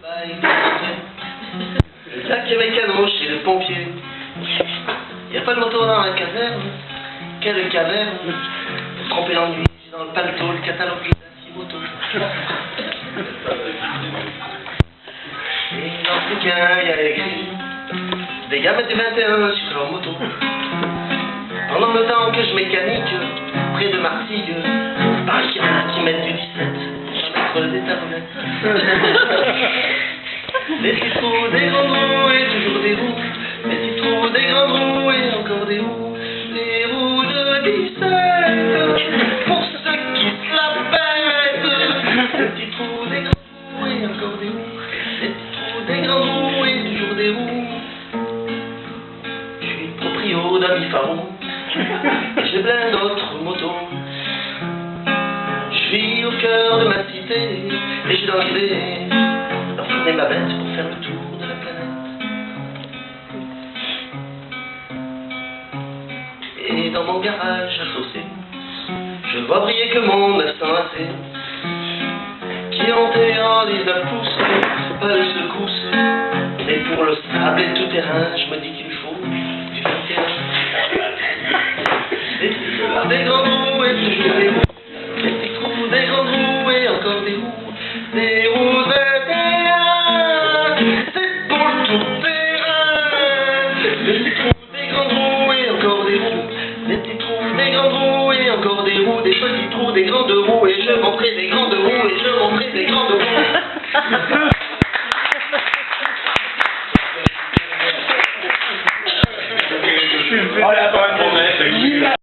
Le sac avec canon chez le pompier. Y a pas de moto dans la caserne. Quelle caverne. Pour tromper l'ennui, j'ai dans le paletot le catalogue de la moto. Et dans ce bouquin, il y a écrit des gamins du 21 sur leur moto. Pendant le temps que je mécanique près de Martigues, pareil qu'il y en a qui mettent du 17 pour mettre des tarolettes. Des petits trous, des grands roues et toujours des roues. Des petits trous, des grands roues et encore des roues. Les roues de 17 pour ceux qui se la pètent. Des petits trous, des grands roues et encore des roues. Des petits trous, des grands roues et toujours des roues. Je suis proprio d'un Faro. J'ai plein d'autres motos. Je vis au cœur de ma cité et j'ai dans l'idée d'enfermer ma bête pour faire le tour de la planète. Et dans mon garage à chaussée, je vois briller que mon 900 AC qui est monté en 19 pouces, pas de secousse. Et pour le sable et tout terrain, je me dis qu'il me faut du 21. Des grands roues et toujours des roues. Des petits trous, des grands roues et encore des roues. Des roues 21, c'est pour le tout terrain. Des petits trous, des grands roues et encore des roues. Des petits trous, des grands roues et encore des roues. Des petits trous, des grandes roues et je montrerai des grandes roues et je montrerai des grandes roues.